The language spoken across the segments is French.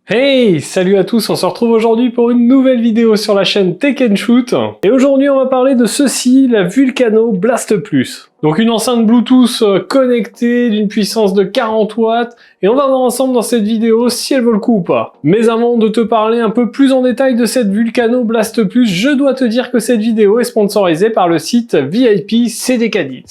Hey, salut à tous, on se retrouve aujourd'hui pour une nouvelle vidéo sur la chaîne Tech & Shoot. Et aujourd'hui on va parler de ceci, la Vulcano Blast Plus. Donc une enceinte Bluetooth connectée d'une puissance de 40 watts et on va voir ensemble dans cette vidéo si elle vaut le coup ou pas. Mais avant de te parler un peu plus en détail de cette Vulcano Blast Plus, je dois te dire que cette vidéo est sponsorisée par le site VIP CDK Deals.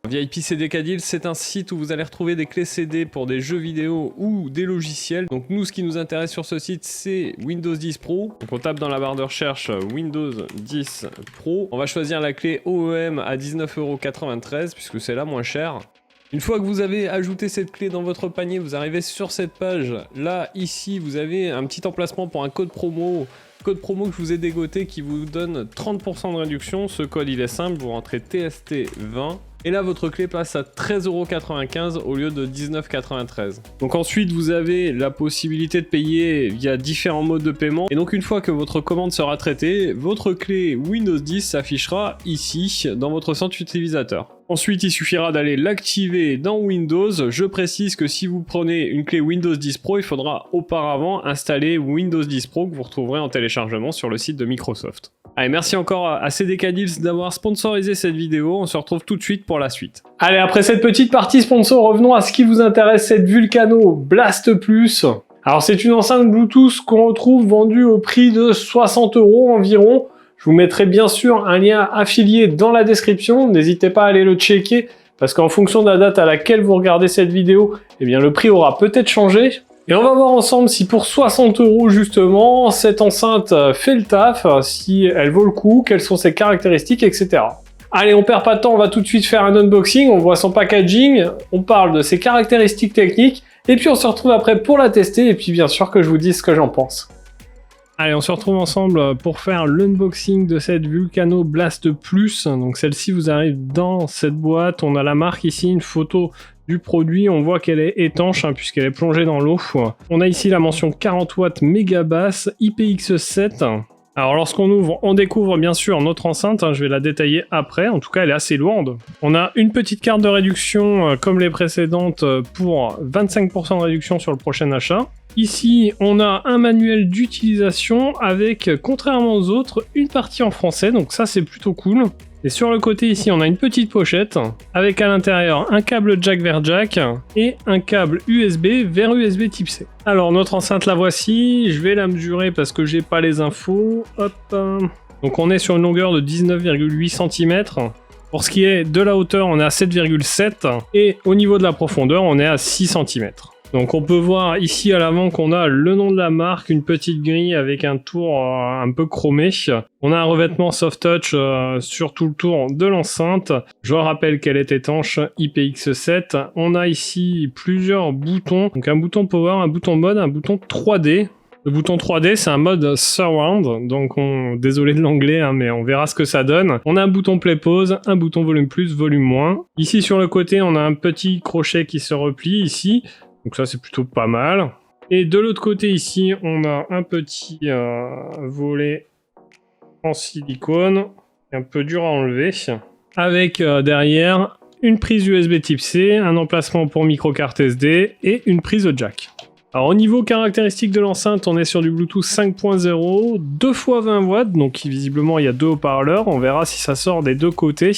VIP CDK Deals, c'est un site où vous allez retrouver des clés CD pour des jeux vidéo ou des logiciels. Donc nous, ce qui nous intéresse sur ce site, c'est Windows 10 Pro. Donc on tape dans la barre de recherche Windows 10 Pro. On va choisir la clé OEM à 19,93 € puisque c'est la moins chère. Une fois que vous avez ajouté cette clé dans votre panier, vous arrivez sur cette page. Là, ici, vous avez un petit emplacement pour un code promo. Code promo que je vous ai dégoté qui vous donne 30% de réduction. Ce code, il est simple, vous rentrez TST20. Et là, votre clé passe à 13,95 € au lieu de 19,93 €. Donc ensuite, vous avez la possibilité de payer via différents modes de paiement. Et donc une fois que votre commande sera traitée, votre clé Windows 10 s'affichera ici, dans votre centre utilisateur. Ensuite, il suffira d'aller l'activer dans Windows. Je précise que si vous prenez une clé Windows 10 Pro, il faudra auparavant installer Windows 10 Pro que vous retrouverez en téléchargement sur le site de Microsoft. Allez, merci encore à CDK Deals d'avoir sponsorisé cette vidéo. On se retrouve tout de suite pour la suite. Allez, après cette petite partie sponsor, revenons à ce qui vous intéresse, cette Vulcano Blast Plus. Alors c'est une enceinte Bluetooth qu'on retrouve vendue au prix de 60 € environ. Je vous mettrai bien sûr un lien affilié dans la description, n'hésitez pas à aller le checker, parce qu'en fonction de la date à laquelle vous regardez cette vidéo, eh bien le prix aura peut-être changé. Et on va voir ensemble si pour 60 € justement, cette enceinte fait le taf, si elle vaut le coup, quelles sont ses caractéristiques, etc. Allez, on perd pas de temps, on va tout de suite faire un unboxing, on voit son packaging, on parle de ses caractéristiques techniques, et puis on se retrouve après pour la tester, et puis bien sûr que je vous dise ce que j'en pense. Allez, on se retrouve ensemble pour faire l'unboxing de cette Vulcano Blast Plus. Donc celle-ci vous arrive dans cette boîte, on a la marque ici, une photo du produit, on voit qu'elle est étanche puisqu'elle est plongée dans l'eau. On a ici la mention 40 watts méga basse IPX7. Alors lorsqu'on ouvre, on découvre bien sûr notre enceinte, je vais la détailler après, en tout cas elle est assez lourde. On a une petite carte de réduction comme les précédentes pour 25% de réduction sur le prochain achat. Ici, on a un manuel d'utilisation avec, contrairement aux autres, une partie en français, donc ça c'est plutôt cool. Et sur le côté ici, on a une petite pochette avec à l'intérieur un câble jack vers jack et un câble USB vers USB type C. Alors notre enceinte la voici, je vais la mesurer parce que j'ai pas les infos. Hop. Donc on est sur une longueur de 19,8 cm. Pour ce qui est de la hauteur, on est à 7,7 et au niveau de la profondeur, on est à 6 cm. Donc on peut voir ici à l'avant qu'on a le nom de la marque, une petite grille avec un tour un peu chromé. On a un revêtement soft touch sur tout le tour de l'enceinte. Je rappelle qu'elle est étanche IPX7. On a ici plusieurs boutons, donc un bouton power, un bouton mode, un bouton 3D. Le bouton 3D, c'est un mode surround, donc désolé de l'anglais, mais on verra ce que ça donne. On a un bouton play pause, un bouton volume plus, volume moins. Ici sur le côté, on a un petit crochet qui se replie ici. Donc ça c'est plutôt pas mal. Et de l'autre côté ici, on a un petit volet en silicone, un peu dur à enlever, avec derrière une prise USB type C, un emplacement pour micro-carte SD et une prise jack. Alors au niveau caractéristique de l'enceinte, on est sur du Bluetooth 5.0, 2 x 20 watts, donc visiblement il y a 2 haut-parleurs, on verra si ça sort des deux côtés.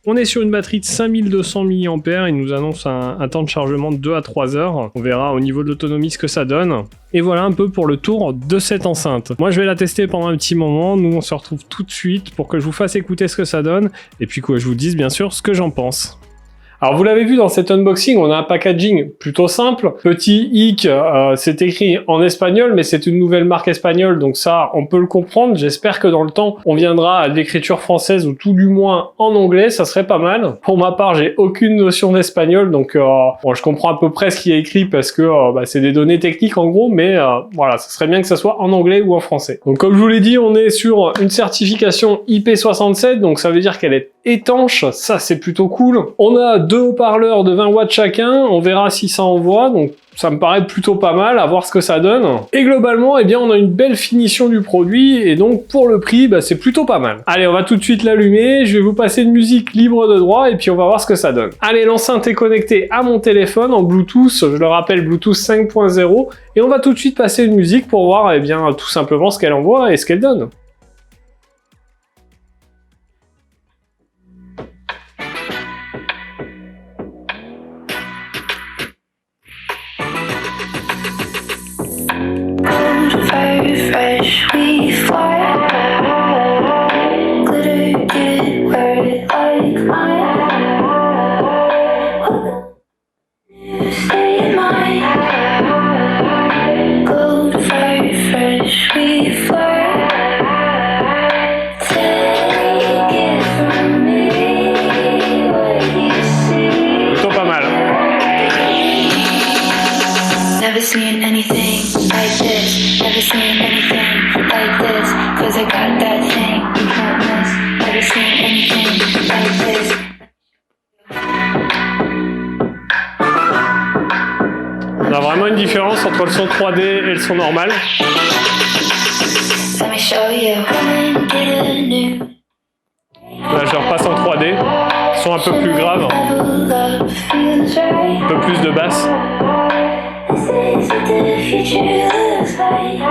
On est sur une batterie de 5200 mAh, il nous annonce un temps de chargement de 2 à 3 heures, on verra au niveau de l'autonomie ce que ça donne. Et voilà un peu pour le tour de cette enceinte. Moi je vais la tester pendant un petit moment, nous on se retrouve tout de suite pour que je vous fasse écouter ce que ça donne, et puis que je vous dise bien sûr ce que j'en pense. Alors vous l'avez vu dans cet unboxing, on a un packaging plutôt simple. Petit hic, c'est écrit en espagnol, mais c'est une nouvelle marque espagnole, donc ça, on peut le comprendre. J'espère que dans le temps, on viendra à l'écriture française, ou tout du moins en anglais, ça serait pas mal. Pour ma part, j'ai aucune notion d'espagnol, donc bon, je comprends à peu près ce qui est écrit, parce que c'est des données techniques en gros, mais voilà, ça serait bien que ça soit en anglais ou en français. Donc comme je vous l'ai dit, on est sur une certification IP67, donc ça veut dire qu'elle est étanche, ça c'est plutôt cool. On a deux haut-parleurs de 20 watts chacun, on verra si ça envoie, donc ça me paraît plutôt pas mal, à voir ce que ça donne. Et globalement, eh bien, on a une belle finition du produit, et donc pour le prix, bah, c'est plutôt pas mal. Allez, on va tout de suite l'allumer, je vais vous passer une musique libre de droit, et puis on va voir ce que ça donne. Allez, l'enceinte est connectée à mon téléphone en Bluetooth, je le rappelle, Bluetooth 5.0, et on va tout de suite passer une musique pour voir, eh bien, tout simplement ce qu'elle envoie et ce qu'elle donne. Fresh, we fly. Glitter, get it where it like mine. You stay mine. Gold, fire, fresh, we fly. Take it from me, what you see. Plutôt pas mal. Never seen anything like this. Never seen anything like this. Cause I got that thing you can't miss. Never seen anything like this. On a vraiment une différence entre le son 3D et le son normal. Let me show you. Get a new Là, je repasse en 3D. Son un peu plus grave, level up, feels right. un peu plus de basse. This is what the future looks like.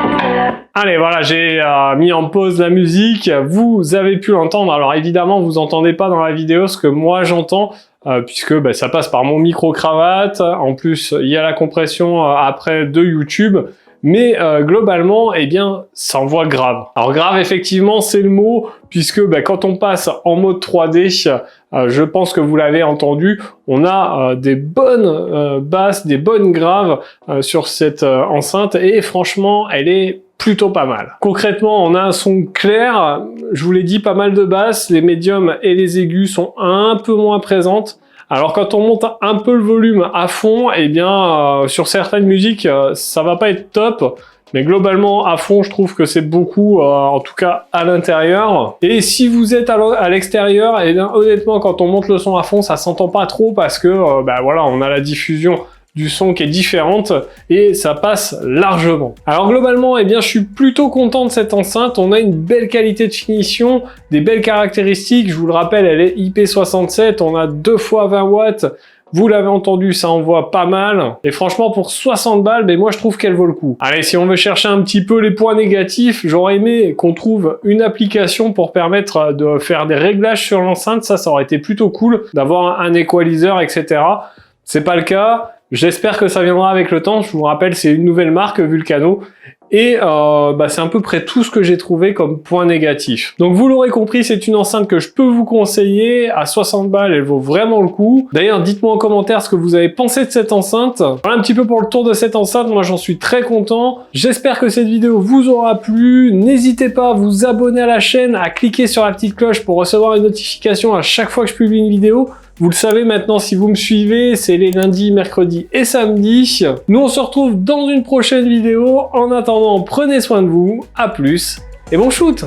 Allez, voilà, j'ai mis en pause la musique. Vous avez pu l'entendre. Alors évidemment, vous entendez pas dans la vidéo ce que moi j'entends, puisque bah, ça passe par mon micro-cravate. En plus, il y a la compression après de YouTube. Mais globalement, eh bien, ça envoie grave. Alors grave, effectivement, c'est le mot, puisque bah, quand on passe en mode 3D, je pense que vous l'avez entendu, on a des bonnes basses, des bonnes graves sur cette enceinte, et franchement, elle est plutôt pas mal. Concrètement, on a un son clair, je vous l'ai dit, pas mal de basses, les médiums et les aigus sont un peu moins présentes. Alors quand on monte un peu le volume à fond, eh bien sur certaines musiques ça va pas être top, mais globalement à fond je trouve que c'est beaucoup, en tout cas à l'intérieur. Et si vous êtes à l'extérieur, eh bien honnêtement quand on monte le son à fond ça s'entend pas trop parce que bah voilà, on a la diffusion du son qui est différente et ça passe largement. Alors globalement, eh bien, je suis plutôt content de cette enceinte. On a une belle qualité de finition, des belles caractéristiques. Je vous le rappelle, elle est IP67, on a 2 fois 20 watts. Vous l'avez entendu, ça envoie pas mal. Et franchement, pour 60 balles, ben moi je trouve qu'elle vaut le coup. Allez, si on veut chercher un petit peu les points négatifs, j'aurais aimé qu'on trouve une application pour permettre de faire des réglages sur l'enceinte. Ça aurait été plutôt cool d'avoir un equalizer, etc. C'est pas le cas. J'espère que ça viendra avec le temps. Je vous rappelle, c'est une nouvelle marque, Vulcano. Et bah, c'est à peu près tout ce que j'ai trouvé comme point négatif. Donc vous l'aurez compris, c'est une enceinte que je peux vous conseiller. À 60 balles, elle vaut vraiment le coup. D'ailleurs, dites-moi en commentaire ce que vous avez pensé de cette enceinte. Voilà un petit peu pour le tour de cette enceinte. Moi, j'en suis très content. J'espère que cette vidéo vous aura plu. N'hésitez pas à vous abonner à la chaîne, à cliquer sur la petite cloche pour recevoir une notification à chaque fois que je publie une vidéo. Vous le savez maintenant, si vous me suivez, c'est les lundis, mercredis et samedis. Nous, on se retrouve dans une prochaine vidéo. En attendant, prenez soin de vous. À plus et bon shoot!